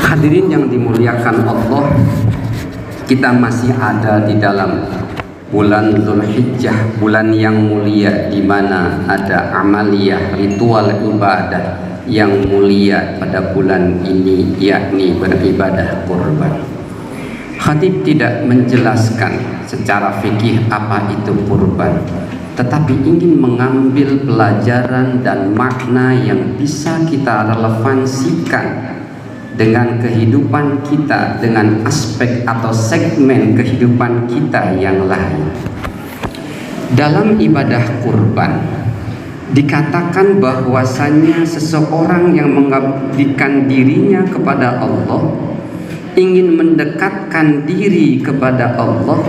Hadirin yang dimuliakan Allah, kita masih ada di dalam bulan Dzulhijjah, bulan yang mulia di mana ada amaliyah ritual ibadah yang mulia pada bulan ini, yakni beribadah kurban. Khatib tidak menjelaskan secara fikih apa itu kurban, tetapi ingin mengambil pelajaran dan makna yang bisa kita relevansikan dengan kehidupan kita, dengan aspek atau segmen kehidupan kita yang lain. Dalam ibadah kurban dikatakan bahwasanya seseorang yang mengabdikan dirinya kepada Allah, ingin mendekatkan diri kepada Allah,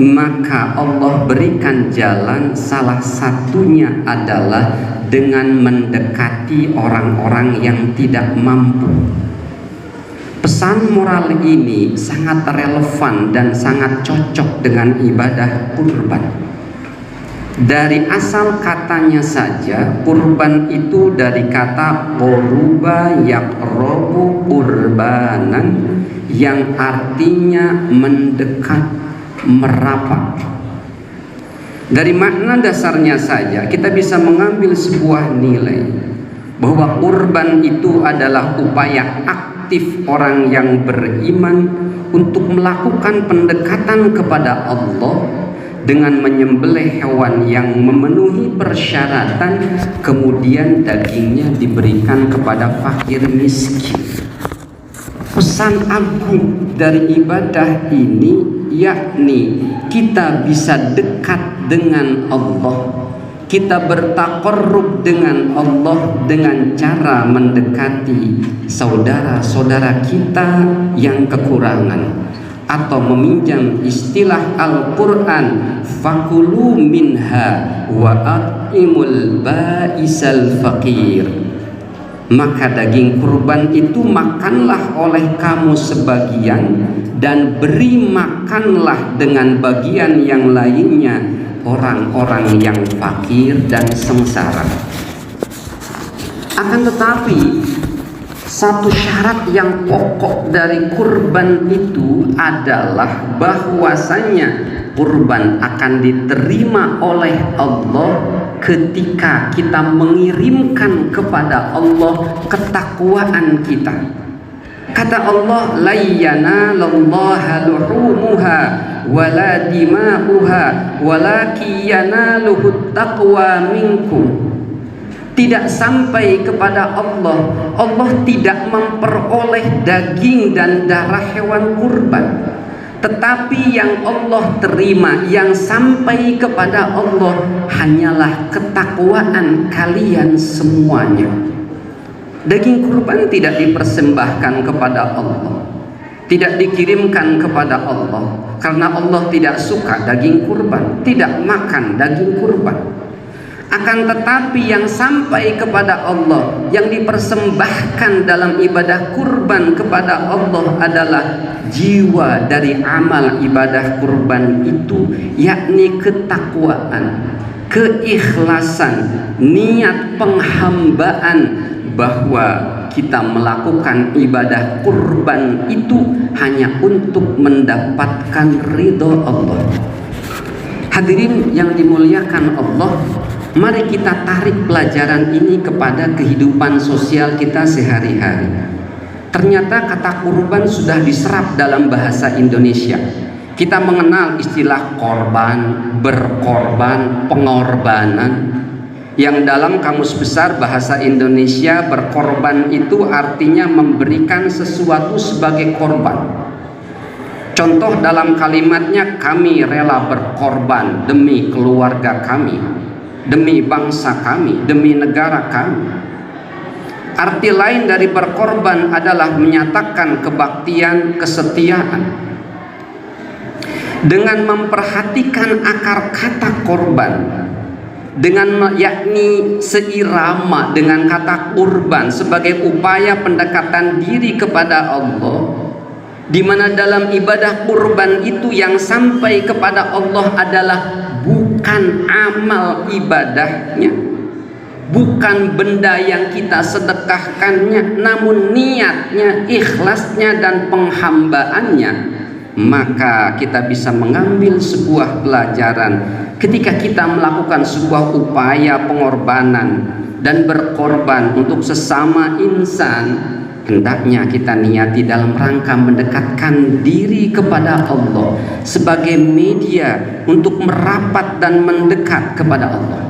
maka Allah berikan jalan, salah satunya adalah dengan mendekati orang-orang yang tidak mampu. Pesan moral ini sangat relevan dan sangat cocok dengan ibadah kurban. Dari asal katanya saja, kurban itu dari kata qoruba yaqrabu qurbanan, yang artinya mendekat, merapat. Dari makna dasarnya saja kita bisa mengambil sebuah nilai bahwa kurban itu adalah upaya aktif orang yang beriman untuk melakukan pendekatan kepada Allah dengan menyembelih hewan yang memenuhi persyaratan, kemudian dagingnya diberikan kepada fakir miskin. Pesan agung dari ibadah ini yakni kita bisa dekat dengan Allah, kita bertaqarrub dengan Allah dengan cara mendekati saudara-saudara kita yang kekurangan, atau meminjam istilah Al-Quran, fakulu minha wa at'imul ba'isal faqir. Maka daging kurban itu makanlah oleh kamu sebagian, dan beri makanlah dengan bagian yang lainnya orang-orang yang fakir dan sengsara. Akan tetapi satu syarat yang pokok dari kurban itu adalah bahwasanya kurban akan diterima oleh Allah ketika kita mengirimkan kepada Allah ketakwaan kita. Kata Allah, la yanalallaha luhumuha wala dima'uha walakin yanaluhut taqwa minkum. Tidak sampai kepada Allah, Allah tidak memperoleh daging dan darah hewan kurban, tetapi yang Allah terima, yang sampai kepada Allah hanyalah ketakwaan kalian semuanya. Daging kurban tidak dipersembahkan kepada Allah, tidak dikirimkan kepada Allah, karena Allah tidak suka daging kurban, tidak makan daging kurban. Akan tetapi yang sampai kepada Allah, yang dipersembahkan dalam ibadah kurban kepada Allah adalah jiwa dari amal ibadah kurban itu, yakni ketakwaan, keikhlasan, niat penghambaan bahwa kita melakukan ibadah kurban itu hanya untuk mendapatkan ridho Allah. Hadirin yang dimuliakan Allah, mari kita tarik pelajaran ini kepada kehidupan sosial kita sehari-hari. Ternyata kata kurban sudah diserap dalam bahasa Indonesia. Kita mengenal istilah korban, berkorban, pengorbanan, yang dalam Kamus Besar Bahasa Indonesia berkorban itu artinya memberikan sesuatu sebagai korban. Contoh dalam kalimatnya, kami rela berkorban demi keluarga kami, demi bangsa kami, demi negara kami. Arti lain dari berkorban adalah menyatakan kebaktian, kesetiaan. Dengan memperhatikan akar kata korban, dengan yakni seirama dengan kata kurban sebagai upaya pendekatan diri kepada Allah, di mana dalam ibadah kurban itu yang sampai kepada Allah adalah bukan amal ibadahnya, bukan benda yang kita sedekahkannya, namun niatnya, ikhlasnya, dan penghambaannya, maka kita bisa mengambil sebuah pelajaran ketika kita melakukan sebuah upaya pengorbanan dan berkorban untuk sesama insan. Hendaknya kita niati dalam rangka mendekatkan diri kepada Allah sebagai media untuk merapat dan mendekat kepada Allah.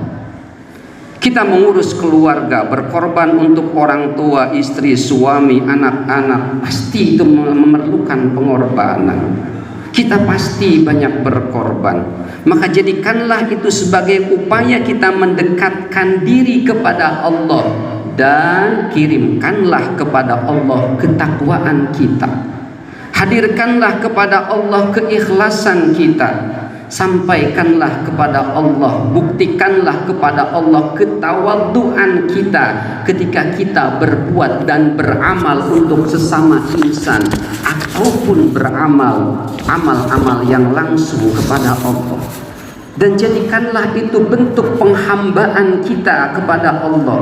Kita mengurus keluarga, berkorban untuk orang tua, istri, suami, anak-anak, pasti itu memerlukan pengorbanan. Kita pasti banyak berkorban. Maka jadikanlah itu sebagai upaya kita mendekatkan diri kepada Allah, dan kirimkanlah kepada Allah ketakwaan kita. Hadirkanlah kepada Allah keikhlasan kita. Sampaikanlah kepada Allah, buktikanlah kepada Allah ketawaduan kita ketika kita berbuat dan beramal untuk sesama insan, ataupun beramal amal-amal yang langsung kepada Allah. Dan jadikanlah itu bentuk penghambaan kita kepada Allah,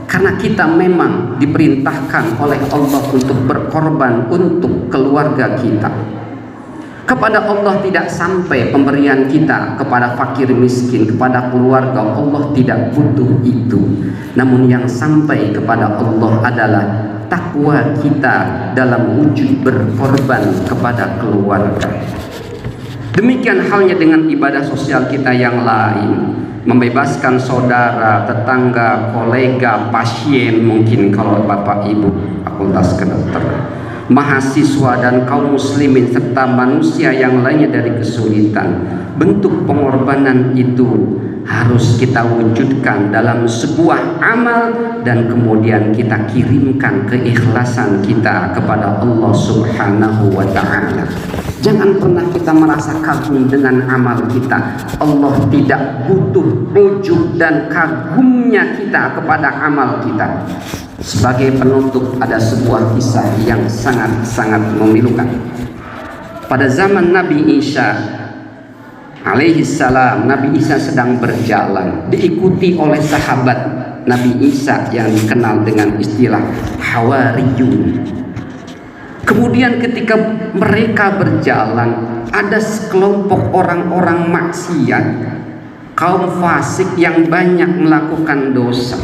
karena kita memang diperintahkan oleh Allah untuk berkorban untuk keluarga kita. Kepada Allah tidak sampai pemberian kita kepada fakir miskin, kepada keluarga. Allah tidak butuh itu. Namun yang sampai kepada Allah adalah takwa kita dalam wujud berkorban kepada keluarga. Demikian halnya dengan ibadah sosial kita yang lain, membebaskan saudara, tetangga, kolega, pasien, mungkin kalau Bapak Ibu fakultas kedokteran, mahasiswa dan kaum muslimin serta manusia yang lainnya dari kesulitan. Bentuk pengorbanan itu harus kita wujudkan dalam sebuah amal, dan kemudian kita kirimkan keikhlasan kita kepada Allah Subhanahu wa ta'ala. Jangan pernah kita merasa kagum dengan amal kita. Allah tidak butuh ujub dan kagumnya kita kepada amal kita. Sebagai penutup, ada sebuah kisah yang sangat-sangat memilukan. Pada zaman Nabi Isa alaihi salam, Nabi Isa sedang berjalan, diikuti oleh sahabat Nabi Isa yang dikenal dengan istilah Hawariyun. Kemudian ketika mereka berjalan, ada sekelompok orang-orang maksiat, kaum fasik yang banyak melakukan dosa.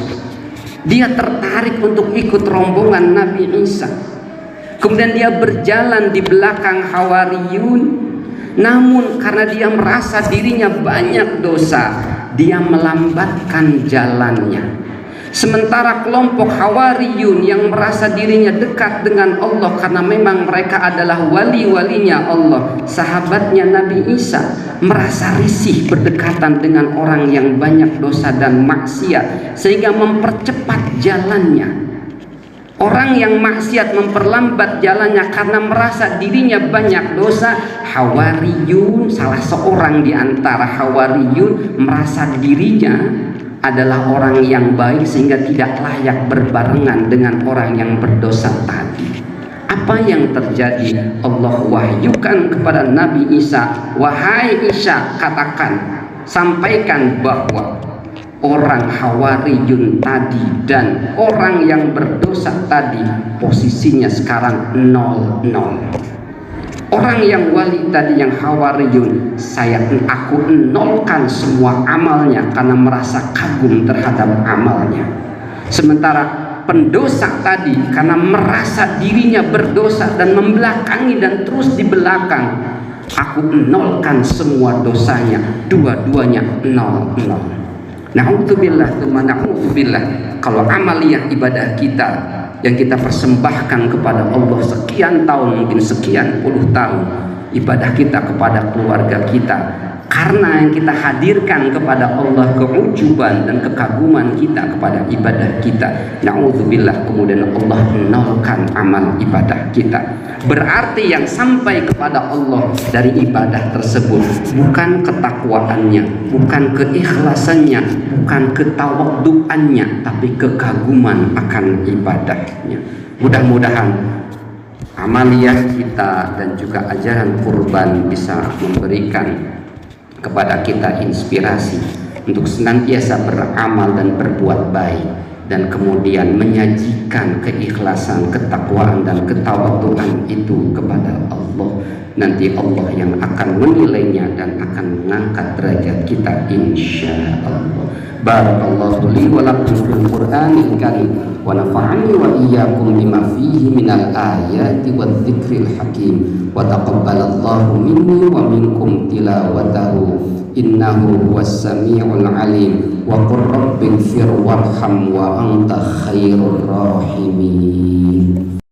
Dia tertarik untuk ikut rombongan Nabi Isa. Kemudian dia berjalan di belakang Hawariyun. Namun karena dia merasa dirinya banyak dosa, dia melambatkan jalannya. Sementara kelompok Hawariyun yang merasa dirinya dekat dengan Allah karena memang mereka adalah wali-walinya Allah, sahabatnya Nabi Isa, merasa risih berdekatan dengan orang yang banyak dosa dan maksiat sehingga mempercepat jalannya. Orang yang maksiat memperlambat jalannya karena merasa dirinya banyak dosa. Hawariyun, salah seorang di antara Hawariyun, merasa dirinya adalah orang yang baik sehingga tidak layak berbarengan dengan orang yang berdosa tadi. Apa yang terjadi? Allah wahyukan kepada Nabi Isa, "Wahai Isa, katakan, sampaikan bahwa orang Hawariyun tadi dan orang yang berdosa tadi posisinya sekarang 0-0. Orang yang wali tadi, yang Hawariyun, aku nolkan semua amalnya karena merasa kagum terhadap amalnya. Sementara pendosa tadi karena merasa dirinya berdosa dan membelakangi dan terus di belakang, aku nolkan semua dosanya. Dua-duanya 0-0. Na'udzubillah, na'udzubillah. Kalau amaliyah ibadah kita yang kita persembahkan kepada Allah sekian tahun, mungkin sekian puluh tahun, ibadah kita kepada keluarga kita, karena yang kita hadirkan kepada Allah keujuban dan kekaguman kita kepada ibadah kita, na'udzubillah, kemudian Allah menolkan amal ibadah kita. Berarti yang sampai kepada Allah dari ibadah tersebut bukan ketakwaannya, bukan keikhlasannya, bukan ketawaduannya, tapi kekaguman akan ibadahnya. Mudah-mudahan amaliyah kita dan juga ajaran kurban bisa memberikan kepada kita inspirasi untuk senantiasa beramal dan berbuat baik, dan kemudian menyajikan keikhlasan, ketakwaan dan ketawaduan itu kepada Allah. Nanti Allah yang akan menilainya dan akan mengangkat derajat kita insya Allah. Barakallahu li wa lakum fil Qur'anil karim wa nafa'ani wa iyyakum bima fihi minal ayati wadh dzikril hakim wa taqabbalallahu minni wa minkum tilawatahu innahu huwas samiul alim wa qur rabbighfir warham wa anta khairur rahimin.